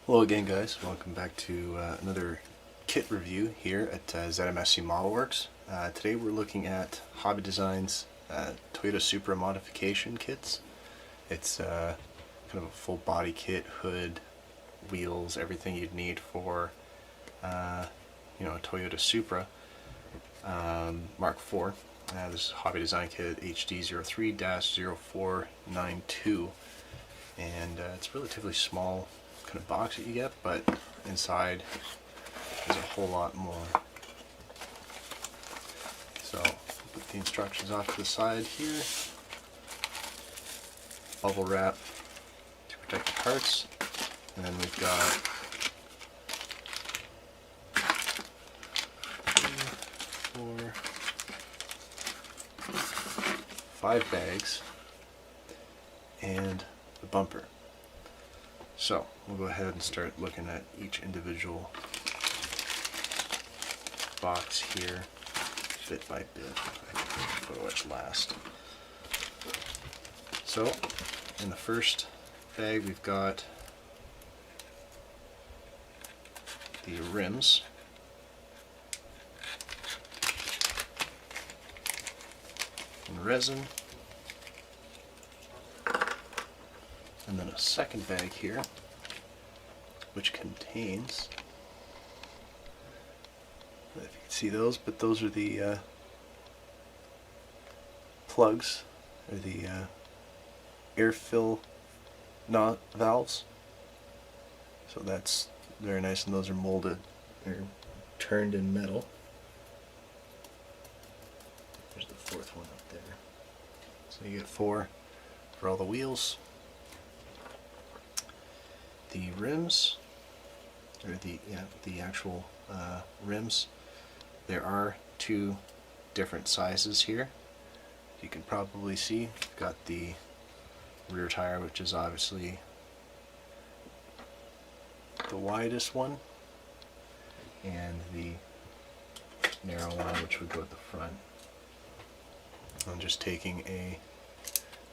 Hello again, guys. Welcome back to another kit review here at ZMSC Model Works. Today we're looking at HobbyDesign's Toyota Supra Modification kits. It's kind of a full body kit, hood, wheels, everything you'd need for a Toyota Supra Mark IV. This is HobbyDesign kit HD03-0492, and it's a relatively small kind of box that you get, but inside there's a whole lot more. So put the instructions off to the side here. Bubble wrap to protect the parts, and then we've got 5 bags and the bumper. So we'll go ahead and start looking at each individual box here, bit by bit. I can Photo-etch last. So in the first bag we've got the rims, and resin, and then a second bag here which contains, I don't know if you can see those, but those are the plugs, or the air fill valves. So that's very nice, and those are molded, they're turned in metal. There's the fourth one up there. So you get 4 for all the wheels. The rims, or the actual rims, there are 2 different sizes here. You can probably see, we've got the rear tire, which is obviously the widest one, and the narrow one, which would go at the front. I'm just taking a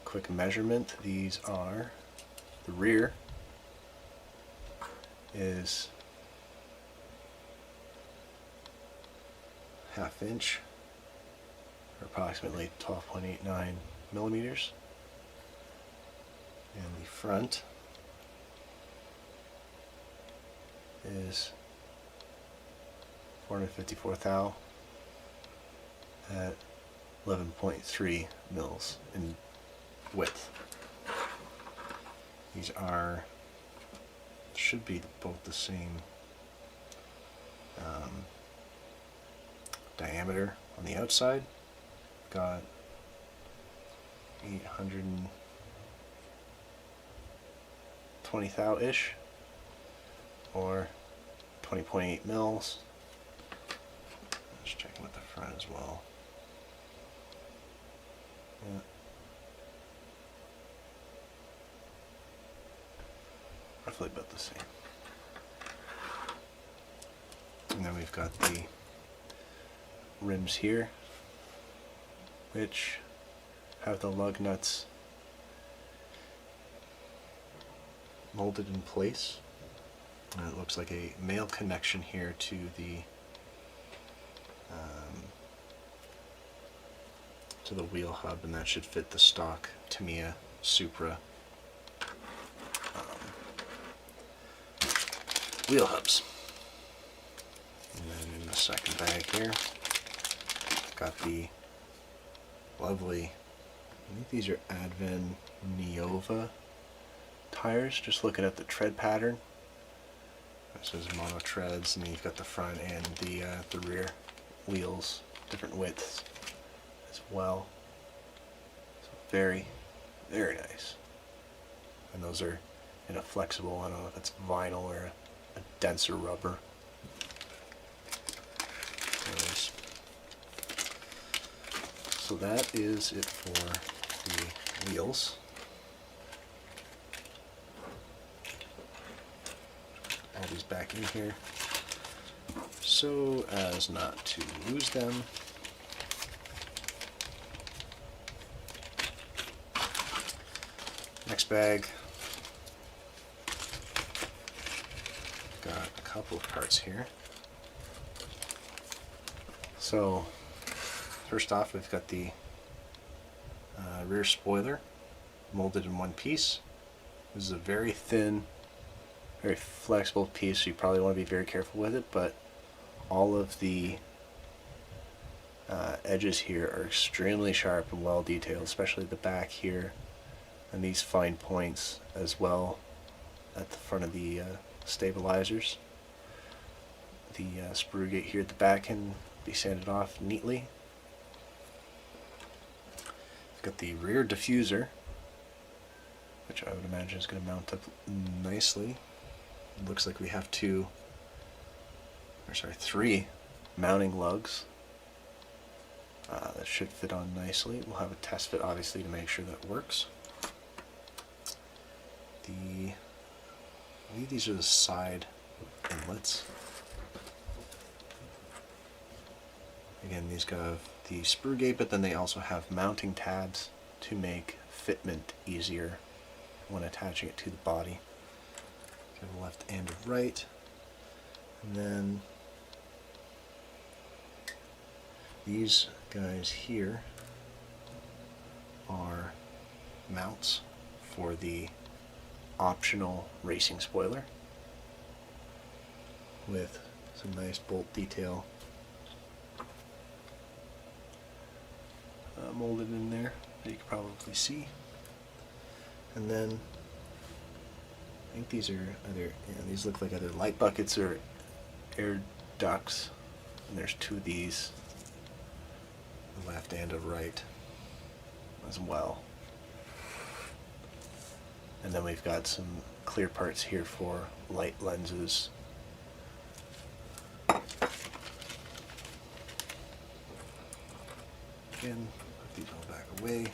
quick measurement. These are, the rear is 1/2 inch, or approximately 12.89 millimeters, and the front is 454 thou at 11.3 mils in width. These should be both the same diameter on the outside. Got 820 thou-ish, or 20.8 mils. Just checking with the front as well. Yeah. Roughly about the same. And then we've got the rims here, which have the lug nuts molded in place. And it looks like a male connection here to the wheel hub, and that should fit the stock Tamiya Supra wheel hubs. And then in the second bag here, got the lovely, I think these are Advan Neova tires, just looking at the tread pattern. This is mono treads, and then you've got the front and the rear wheels, different widths as well. So very, very nice. And those are in a flexible, I don't know if it's vinyl or a denser rubber. Anyways, so that is it for the wheels. All these back in here so as not to lose them. Next bag, got a couple of parts here. So first off, we've got the rear spoiler molded in one piece. This is a very thin, very flexible piece, so you probably want to be very careful with it, but all of the edges here are extremely sharp and well detailed, especially the back here and these fine points as well at the front of the stabilizers. The sprue gate here at the back can be sanded off neatly. We've got the rear diffuser, which I would imagine is going to mount up nicely. It looks like we have three mounting lugs that should fit on nicely. We'll have a test fit obviously to make sure that works. I believe these are the side inlets. Again, these have the sprue gate, but then they also have mounting tabs to make fitment easier when attaching it to the body. So the left and right. And then these guys here are mounts for the optional racing spoiler with some nice bolt detail molded in there that you can probably see. And then I think these are either, these look like either light buckets or air ducts, and there's two of these, a left and a right as well. And then we've got some clear parts here for light lenses. Again, put these all back away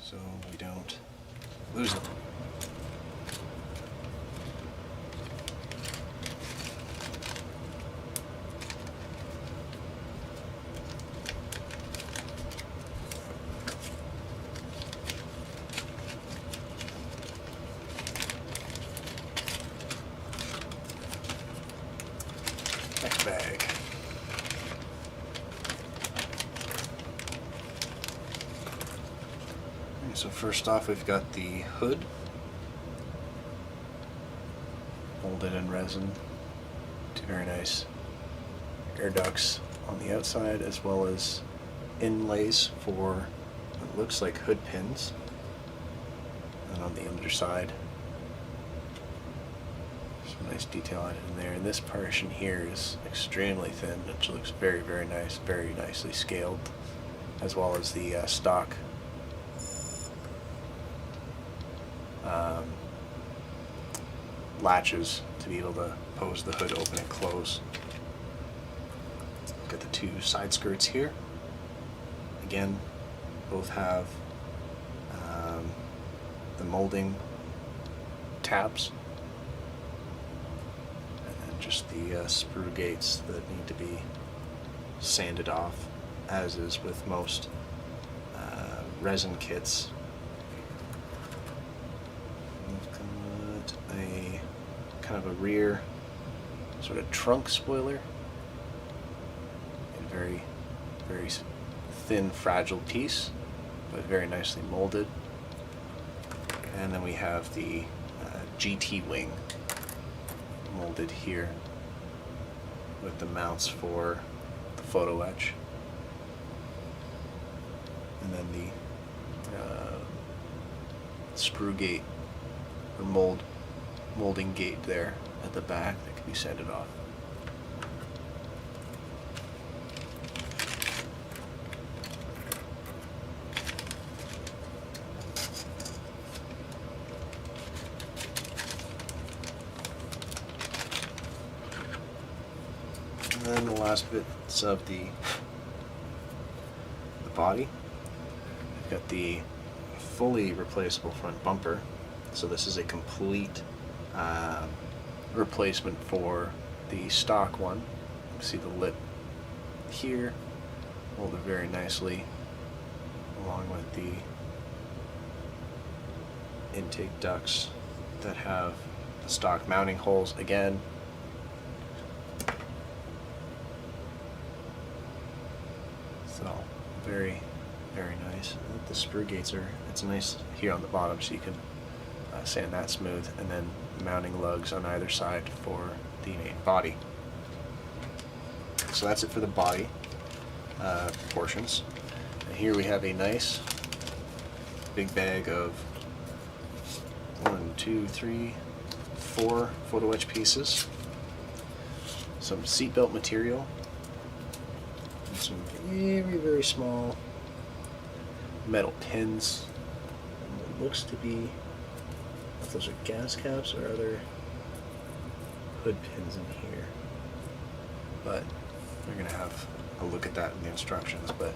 so we don't lose them. Next bag. So first off, we've got the hood molded in resin. Two very nice air ducts on the outside, as well as inlays for what looks like hood pins. And on the underside, some nice detail added in there. And this portion here is extremely thin, which looks very, very nice, very nicely scaled, as well as the stock latches to be able to pose the hood open and close. Got the two side skirts here. Again, both have the molding tabs, and then just the sprue gates that need to be sanded off, as is with most resin kits. A kind of a rear sort of trunk spoiler, a very, very thin, fragile piece, but very nicely molded. And then we have the GT wing molded here with the mounts for the Photo-etch, and then the sprue gate or molding gate there at the back that can be sanded off. And then the last bits of the body. We've got the fully replaceable front bumper. So this is a complete replacement for the stock one. You can see the lip here, molded very nicely, along with the intake ducts that have a stock mounting holes again. So very, very nice. The sprue gates are, it's nice here on the bottom, so you can sand that smooth, and then mounting lugs on either side for the main body. So that's it for the body portions. And here we have a nice big bag of 1, 2, 3, 4 photo etch pieces, some seatbelt material, and some very, very small metal pins. And what looks to be, if those are gas caps or other hood pins in here, but we're going to have a look at that in the instructions. But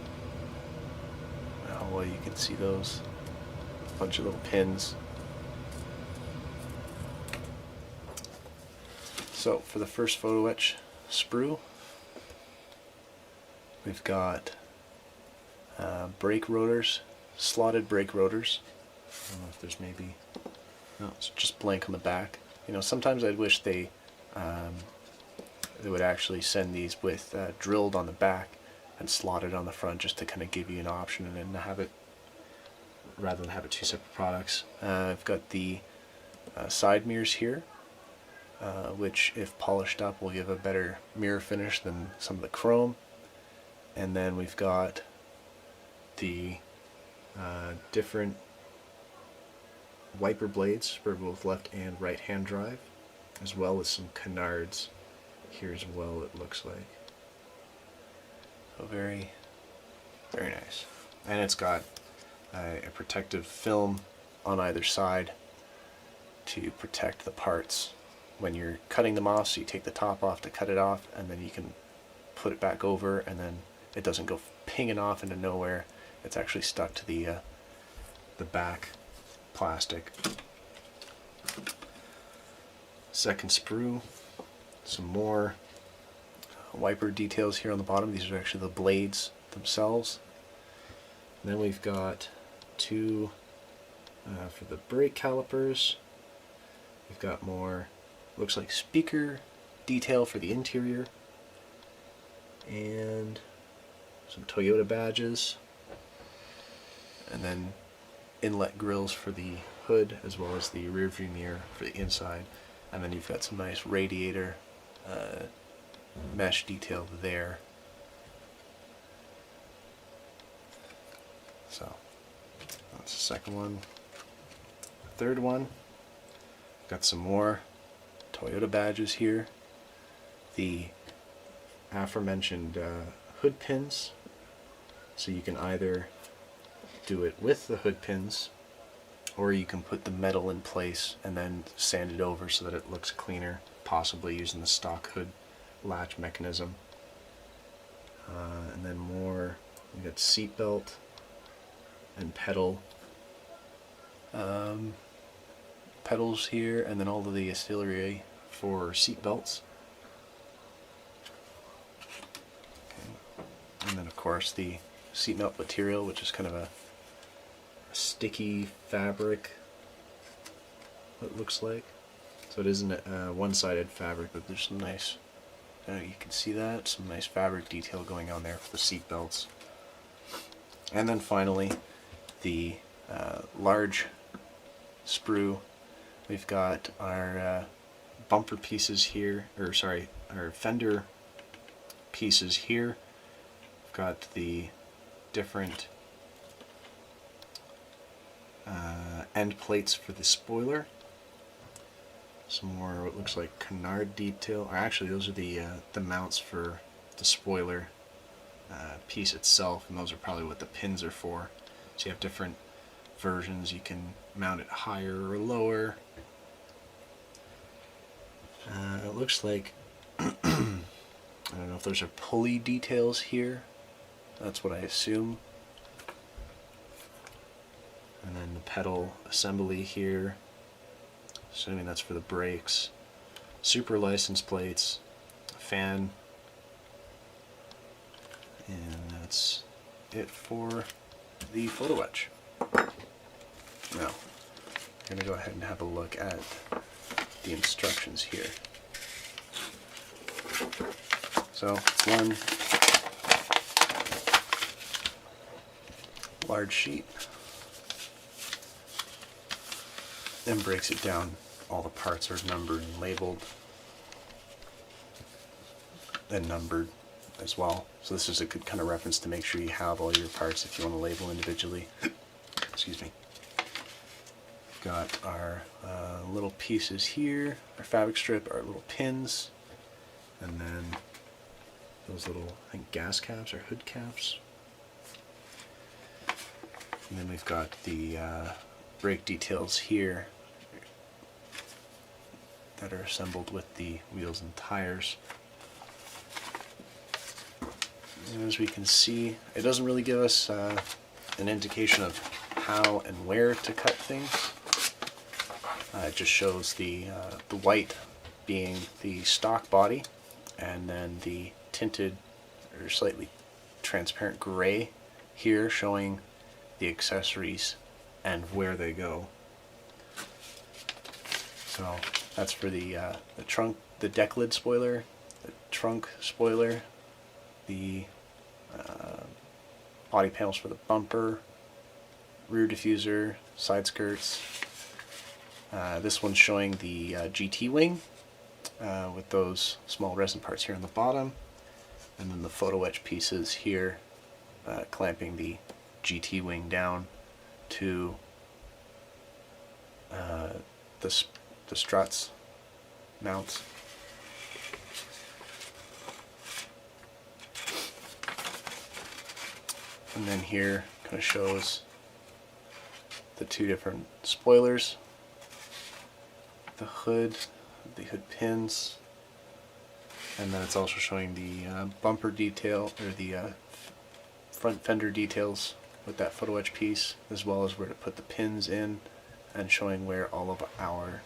how well you can see those, a bunch of little pins. So for the first photo etch sprue, we've got brake rotors, slotted brake rotors. I don't know if there's maybe, no, it's just blank on the back. You know, sometimes I'd wish they would actually send these with drilled on the back and slotted on the front, just to kind of give you an option, and then have it, rather than have it two separate products. I've got the side mirrors here, which if polished up will give a better mirror finish than some of the chrome. And then we've got the different wiper blades for both left and right hand drive, as well as some canards here as well, it looks like. So very, very nice. And it's got a protective film on either side to protect the parts when you're cutting them off. So you take the top off to cut it off, and then you can put it back over, and then it doesn't go pinging off into nowhere. It's actually stuck to the back plastic. Second sprue, some more wiper details here on the bottom. These are actually the blades themselves. And then we've got two for the brake calipers. We've got more, looks like speaker detail for the interior, and some Toyota badges, and then inlet grills for the hood, as well as the rear view mirror for the inside. And then you've got some nice radiator mesh detail there. So that's the second one. Third one, got some more Toyota badges here. The aforementioned hood pins, so you can either do it with the hood pins, or you can put the metal in place and then sand it over so that it looks cleaner, possibly using the stock hood latch mechanism. And then more, we got seat belt and pedal pedals here, and then all of the auxiliary for seat belts. Okay. And then of course the seat melt material, which is kind of a sticky fabric, it looks like. So it isn't a one-sided fabric, but there's some nice, you can see that, some nice fabric detail going on there for the seat belts. And then finally, the large sprue. We've got our bumper pieces here, or sorry, our fender pieces here. We've got the different end plates for the spoiler. Some more what looks like canard detail, or actually those are the mounts for the spoiler piece itself, and those are probably what the pins are for. So you have different versions. You can mount it higher or lower. It looks like I don't know if those are pulley details here. That's what I assume. And then the pedal assembly here, assuming that's for the brakes. Supra license plates, fan, and that's it for the photo etch. Now, I'm going to go ahead and have a look at the instructions here. So one large sheet, then breaks it down. All the parts are numbered and labeled, and numbered as well. So this is a good kind of reference to make sure you have all your parts if you want to label individually. Excuse me. Got our little pieces here, our fabric strip, our little pins, and then those little, I think, gas caps or hood caps. And then we've got the brake details here that are assembled with the wheels and tires. And as we can see, it doesn't really give us an indication of how and where to cut things. It just shows the white being the stock body, and then the tinted or slightly transparent gray here showing the accessories and where they go. So that's for the trunk, the deck lid spoiler, the trunk spoiler, the body panels for the bumper, rear diffuser, side skirts. This one's showing the GT wing with those small resin parts here on the bottom, and then the Photo-etch pieces here clamping the GT wing down to the struts mounts. And then here kind of shows the two different spoilers, the hood pins, and then it's also showing the bumper detail, or the front fender details with that Photo-etch piece, as well as where to put the pins in, and showing where all of our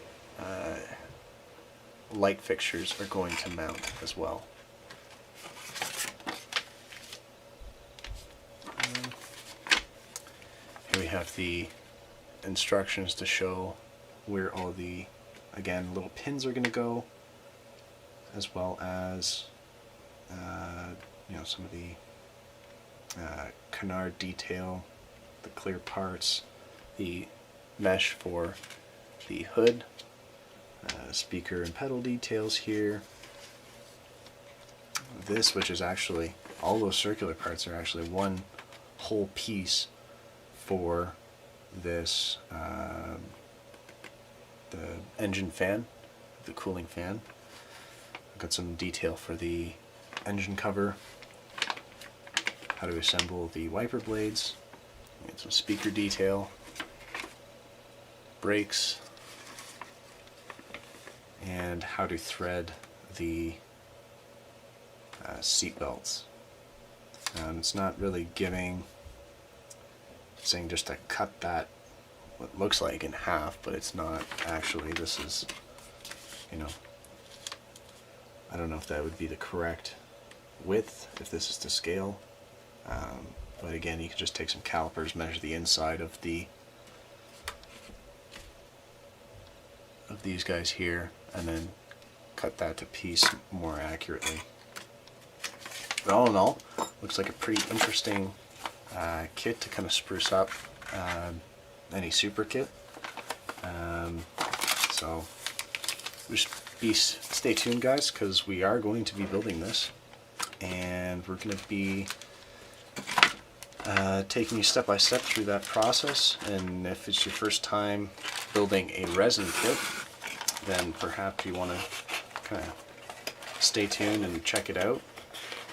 light fixtures are going to mount as well. Here we have the instructions to show where all the, again, little pins are going to go, as well as some of the canard detail, the clear parts, the mesh for the hood, speaker and pedal details here. This, which is actually, all those circular parts are actually one whole piece for this, the engine fan, the cooling fan. I've got some detail for the engine cover, how to assemble the wiper blades, and some speaker detail, brakes, and how to thread the seat belts. It's not really saying just to cut that, what looks like, in half, but it's not actually. This is, I don't know if that would be the correct width, if this is to scale, but again, you can just take some calipers, measure the inside of these guys here, and then cut that to piece more accurately. But all in all, looks like a pretty interesting kit to kind of spruce up any Supra kit. So just stay tuned, guys, because we are going to be building this, and we're going to be taking you step by step through that process. And if it's your first time building a resin kit, then perhaps you want to kind of stay tuned and check it out,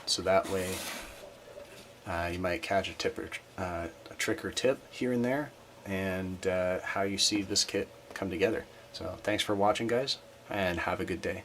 so that way you might catch a trick or tip here and there, and how you see this kit come together. So thanks for watching, guys, and have a good day.